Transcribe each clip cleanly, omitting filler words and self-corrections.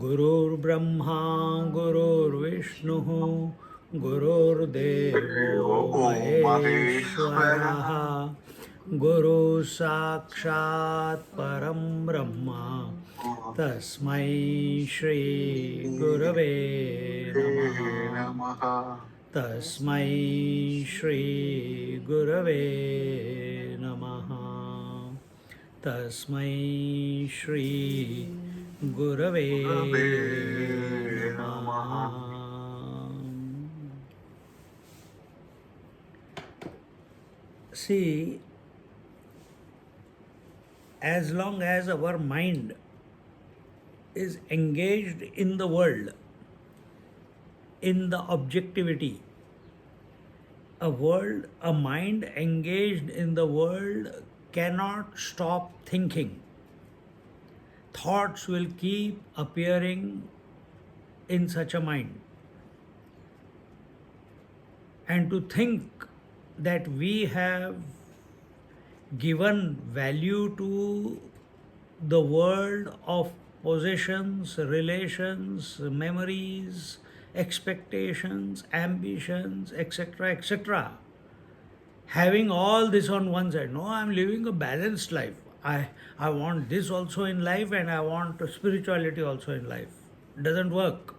गुरुर्ब्रह्मा गुरुर्विष्णुः गुरुर्देवो महेश्वरः गुरु साक्षात् परं ब्रह्म तस्मै श्री गुरवे नमः तस्मै श्री गुरवे नमः तस्मै श्री गुरवे नमः. See, as long as our mind is engaged in the world, in the objectivity, a mind engaged in the world cannot stop thinking. Thoughts will keep appearing in such a mind. And to think that we have given value to the world of possessions, relations, memories, expectations, ambitions, etc., etc. Having all this on one side, no, I'm living a balanced life. I want this also in life and I want spirituality also in life. Doesn't work.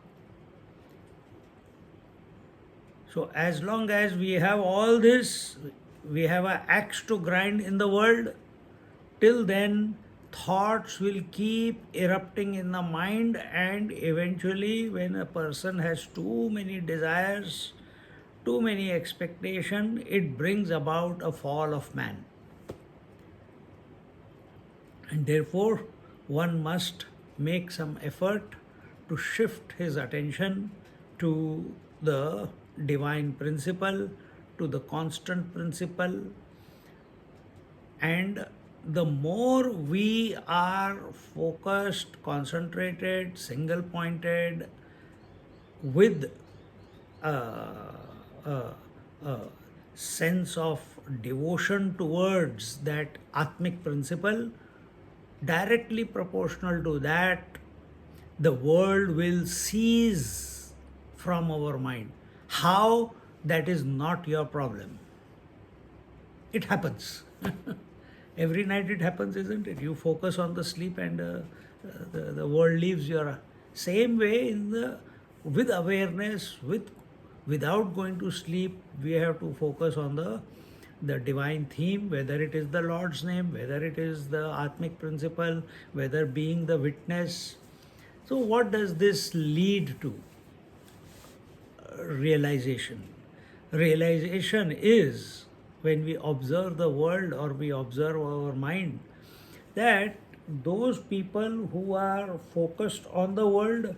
So as long as we have all this, we have an axe to grind in the world, till then thoughts will keep erupting in the mind, and eventually when a person has too many desires, too many expectations, it brings about a fall of man. And therefore one must make some effort to shift his attention to the divine principle, to the constant principle. And the more we are focused, concentrated, single pointed, with a sense of devotion towards that atmic principle, directly proportional to that, the world will cease from our mind. How? That is not your problem. It happens. Every night it happens, isn't it? You focus on the sleep and the world leaves your. Same way with awareness, without going to sleep, we have to focus on the divine theme, whether it is the Lord's name, whether it is the Atmic principle, whether being the witness. So what does this lead to? Realization. Realization is when we observe the world or we observe our mind, that those people who are focused on the world,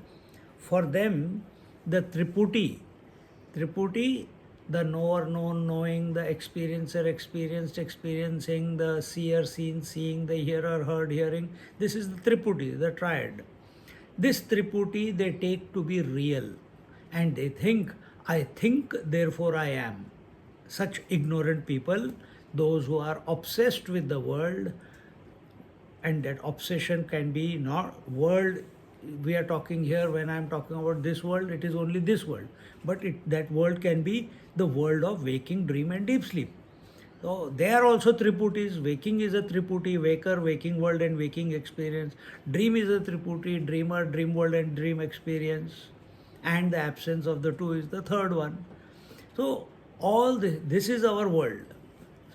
for them the Triputi, the knower known knowing, the experiencer experienced experiencing, the seer seen seeing, the hearer heard hearing, this is the Triputi, the Triad. This Triputi they take to be real, and they think, I think, therefore I am. Such ignorant people, those who are obsessed with the world, and that obsession can be not world. We are talking here, when I am talking about this world, it is only this world, but that world can be the world of waking, dream and deep sleep. So they are also Triputis. Waking is a Triputi, waker, waking world and waking experience. Dream is a Triputi, dreamer, dream world and dream experience. And the absence of the two is the third one. So all this is our world.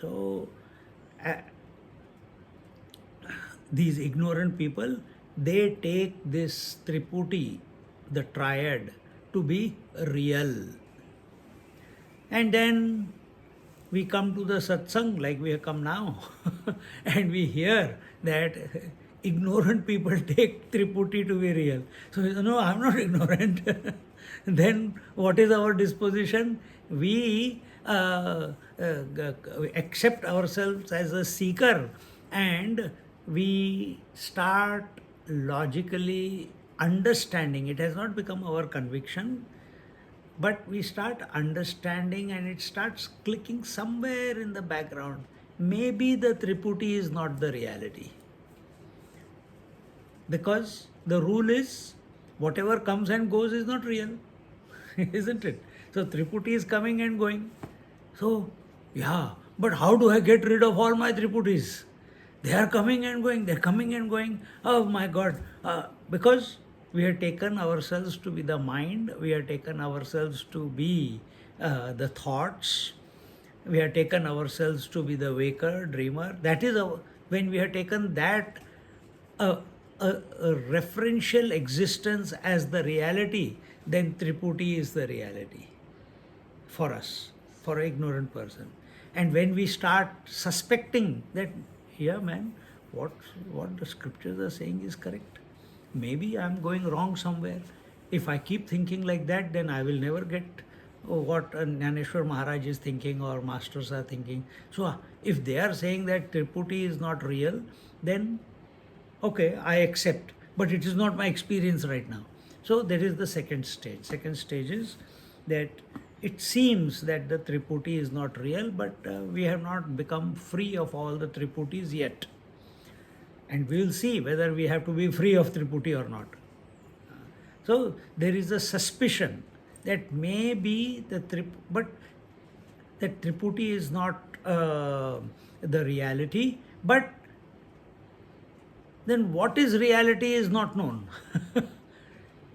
So these ignorant people, they take this Triputi, the Triad, to be real. And then we come to the satsang like we have come now and we hear that ignorant people take Triputi to be real. So, no, I'm not ignorant. Then what is our disposition? We accept ourselves as a seeker and we start logically understanding. It has not become our conviction, but we start understanding and it starts clicking somewhere in the background. Maybe the Triputi is not the reality. Because the rule is whatever comes and goes is not real, isn't it? So Triputi is coming and going. So, yeah, but how do I get rid of all my Triputis? They are coming and going, they're coming and going. Oh my God. Because we have taken ourselves to be the mind, we have taken ourselves to be the thoughts, we have taken ourselves to be the waker, dreamer. That is when we have taken that a referential existence as the reality, then Triputi is the reality for us, for an ignorant person. And when we start suspecting that, yeah, man, what the scriptures are saying is correct. Maybe I'm going wrong somewhere. If I keep thinking like that, then I will never get what Jnaneshwar Maharaj is thinking or masters are thinking. So if they are saying that Triputi is not real, then okay, I accept, but it is not my experience right now. So that is the second stage. Second stage is that it seems that the Triputi is not real, but we have not become free of all the Triputis yet. And we will see whether we have to be free of Triputi or not. So there is a suspicion that maybe but that Triputi is not the reality, but then what is reality is not known.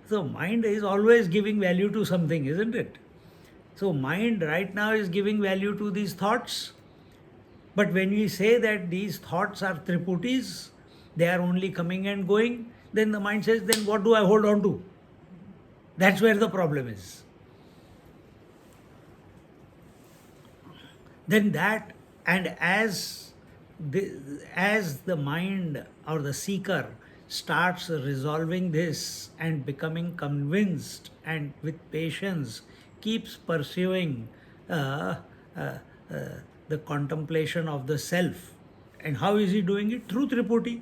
So mind is always giving value to something, isn't it? So mind right now is giving value to these thoughts. But when we say that these thoughts are Triputis, they are only coming and going, then the mind says, then what do I hold on to? That's where the problem is. Then that, and as the mind or the seeker starts resolving this and becoming convinced and with patience keeps pursuing the contemplation of the self. And how is he doing it? Through Triputi.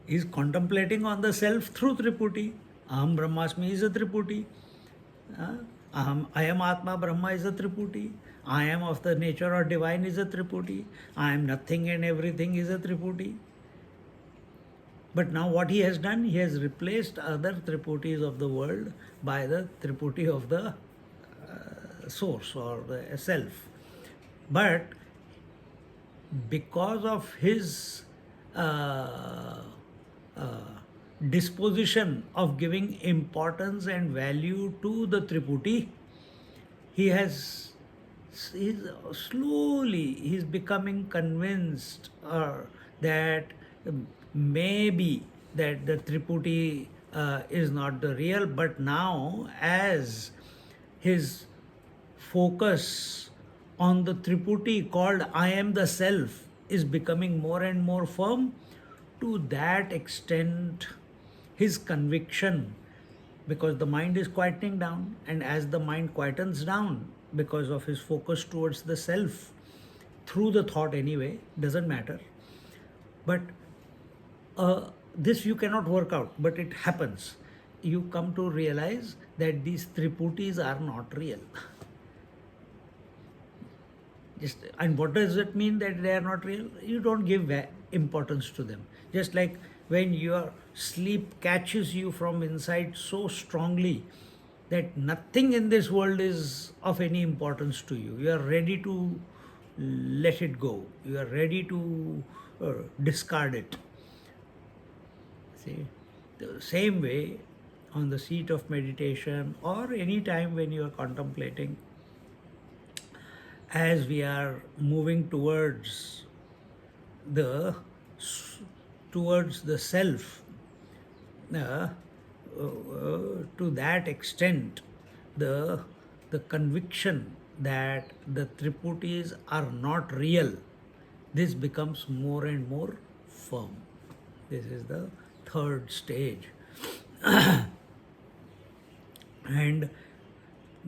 He is contemplating on the self through Triputi. Aham Brahmasmi is a Triputi. I am Atma Brahma is a Triputi. I am of the nature or divine is a Triputi. I am nothing and everything is a Triputi. But now what he has done, he has replaced other Triputis of the world by the Triputi of the source or the self. But because of his disposition of giving importance and value to the Triputi, he's becoming convinced that maybe that the Triputi is not the real, but now as his focus on the Triputi called I am the self is becoming more and more firm, to that extent his conviction, because the mind is quietening down, and as the mind quietens down because of his focus towards the self through the thought anyway, doesn't matter, but this you cannot work out, but it happens. You come to realize that these Triputis are not real. And what does it mean that they are not real? You don't give importance to them. Just like when your sleep catches you from inside so strongly that nothing in this world is of any importance to you. You are ready to let it go. You are ready to discard it. See, the same way on the seat of meditation or any time when you are contemplating, as we are moving towards the self, to that extent the conviction that the Triputis are not real, this becomes more and more firm. This is the third stage. And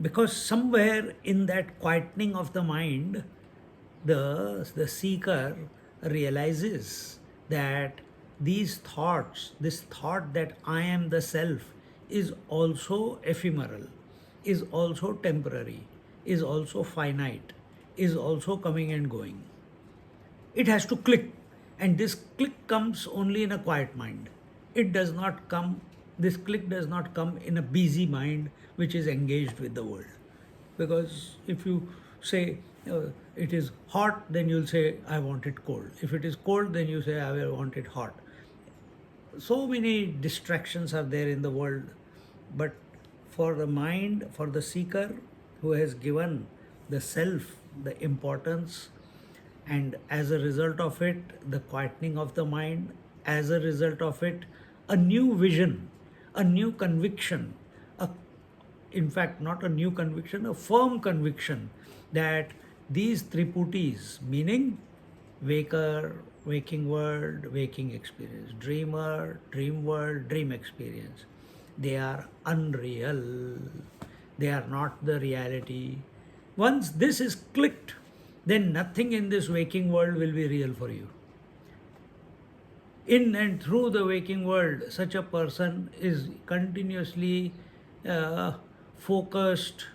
because somewhere in that quietening of the mind, the seeker realizes that these thoughts, this thought that I am the self, is also ephemeral, is also temporary, is also finite, is also coming and going. It has to click, and this click comes only in a quiet mind. It does not come, this click does not come in a busy mind which is engaged with the world. Because if you say it is hot, then you'll say I want it cold. If it is cold, then you say I will want it hot. So many distractions are there in the world, but for the mind, for the seeker who has given the self the importance, and as a result of it, the quietening of the mind, as a result of it, a new vision, a new conviction, a, in fact, not a new conviction, a firm conviction that these Triputis, meaning waker, waking world, waking experience, dreamer, dream world, dream experience, they are unreal. They are not the reality. Once this is clicked, then nothing in this waking world will be real for you. In and through the waking world, such a person is continuously focused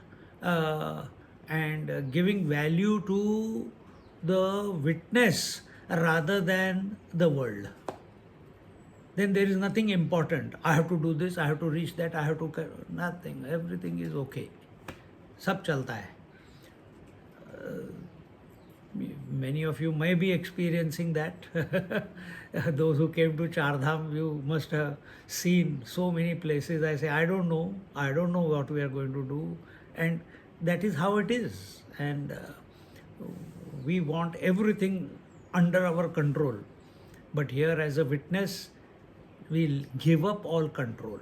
and giving value to the witness rather than the world. Then there is nothing important. I have to do this, I have to reach that, I have to... Nothing. Everything is okay. सब चलता है. Many of you may be experiencing that. Those who came to Char Dham, you must have seen so many places. I say, I don't know what we are going to do. And that is how it is. And we want everything under our control. But here, as a witness, we'll give up all control.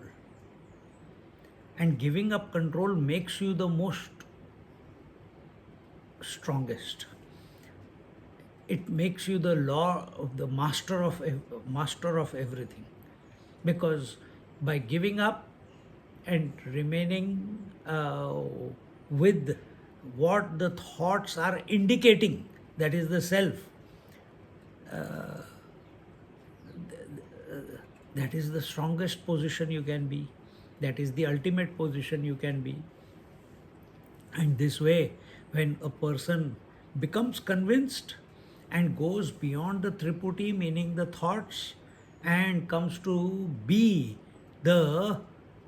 And giving up control makes you the most strongest. It makes you the law of the master of everything. Because by giving up and remaining with what the thoughts are indicating, that is the self, that is the strongest position you can be. That is the ultimate position you can be. And this way, when a person becomes convinced and goes beyond the Triputi, meaning the thoughts, and comes to be the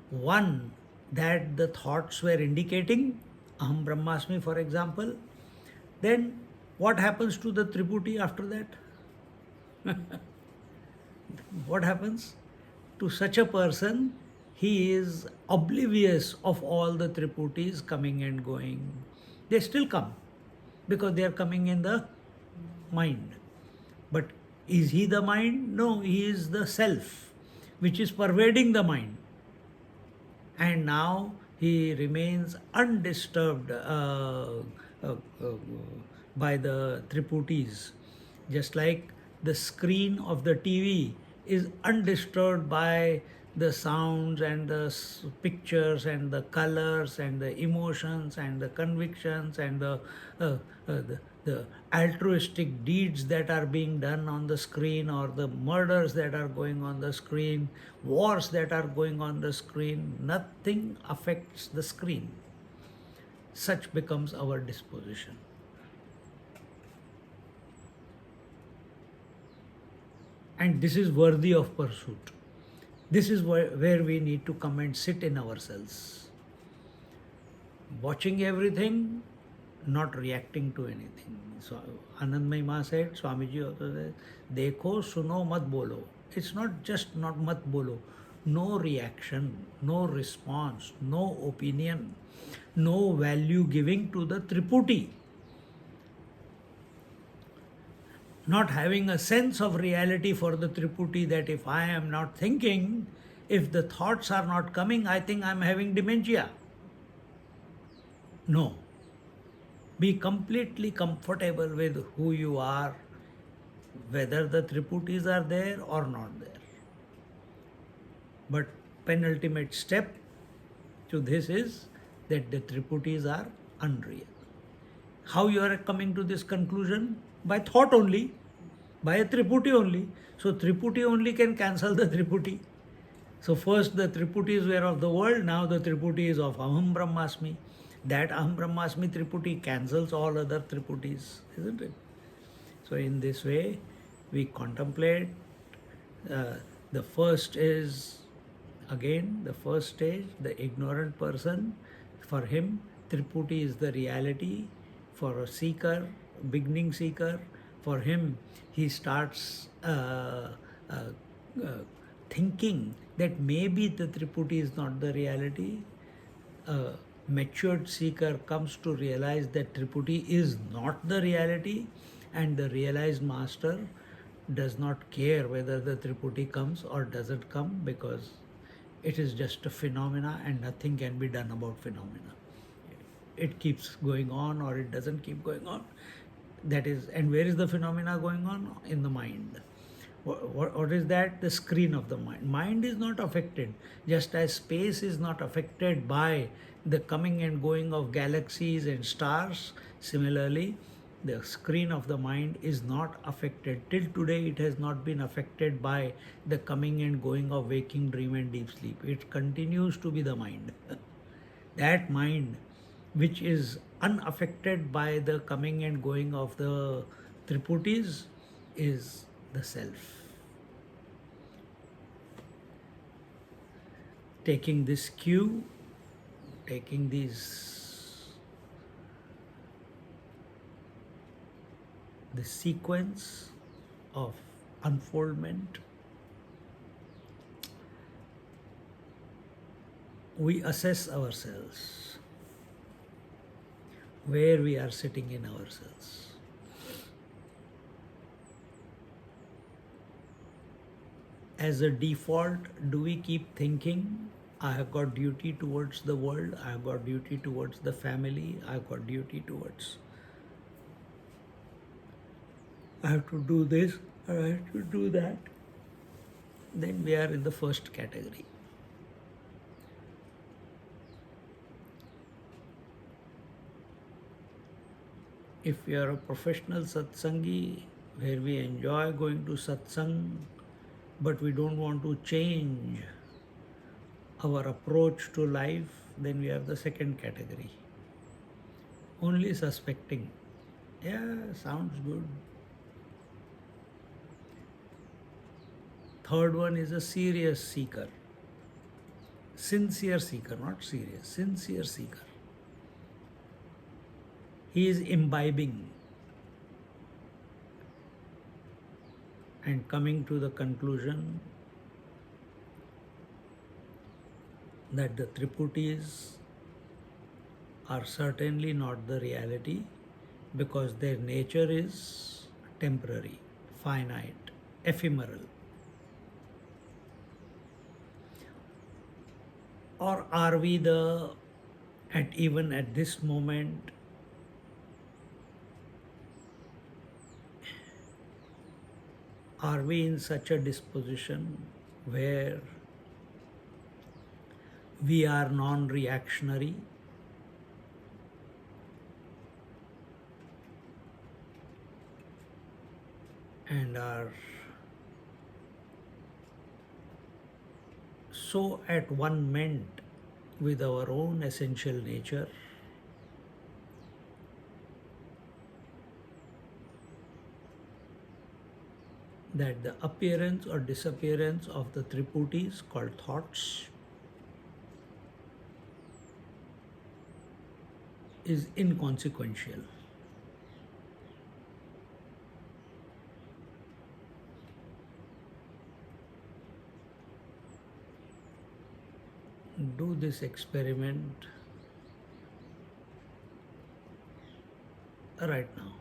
one that the thoughts were indicating, Aham Brahmasmi, for example, then what happens to the Triputi after that? What happens? To such a person, he is oblivious of all the Triputis coming and going. They still come because they are coming in the mind. But is he the mind? No, he is the self which is pervading the mind. And now he remains undisturbed by the Triputis. Just like the screen of the TV is undisturbed by the sounds and the pictures and the colors and the emotions and the convictions and the altruistic deeds that are being done on the screen, or the murders that are going on the screen, wars that are going on the screen. Nothing affects the screen. Such becomes our disposition. And this is worthy of pursuit. This is where we need to come and sit in ourselves. Watching everything, not reacting to anything. So Anandmayi Ma said, Swamiji also said, Dekho, suno, mat bolo. It's not just not mat bolo. No reaction, no response, no opinion, no value giving to the Triputi. Not having a sense of reality for the Triputi, that if I am not thinking, if the thoughts are not coming, I think I am having dementia. No. Be completely comfortable with who you are, whether the Triputis are there or not there. But penultimate step to this is that the Triputis are unreal. How you are coming to this conclusion? By thought only, by a Triputi only. So Triputi only can cancel the Triputi. So first the Triputis were of the world, now the Triputi is of Aham Brahmasmi. That Aham Brahmasmi Triputi cancels all other Triputis, isn't it? So in this way, we contemplate. Uh, the first is, again, the first stage, the ignorant person. For him, Triputi is the reality. For a seeker, beginning seeker, for him, he starts uh, thinking that maybe the Triputi is not the reality. A matured seeker comes to realize that Triputi is not the reality, and the realized master does not care whether the Triputi comes or doesn't come, because it is just a phenomena and nothing can be done about phenomena. It keeps going on or it doesn't keep going on. That is, and where is the phenomena going on? In the mind. What is that? The screen of the mind. Mind is not affected, just as space is not affected by the coming and going of galaxies and stars. Similarly, the screen of the mind is not affected. Till today, it has not been affected by the coming and going of waking, dream, and deep sleep. It continues to be the mind. That mind, which is unaffected by the coming and going of the Triputis, is the self. Taking this cue, taking the sequence of unfoldment, we assess ourselves, where we are sitting in ourselves. As a default, do we keep thinking, I have got duty towards the world, I have got duty towards the family, I have got duty towards, I have to do this, I have to do that? Then we are in the first category. If we are a professional satsangi, where we enjoy going to satsang, but we don't want to change our approach to life, then we are the second category. Only suspecting. Yeah, sounds good. Third one is a serious seeker. Sincere seeker, not serious, sincere seeker. He is imbibing and coming to the conclusion that the Triputis are certainly not the reality, because their nature is temporary, finite, ephemeral. Or are we even at this moment, are we in such a disposition where we are non-reactionary, and are so at one ment with our own essential nature that the appearance or disappearance of the Triputis, called thoughts, is inconsequential. Do this experiment right now.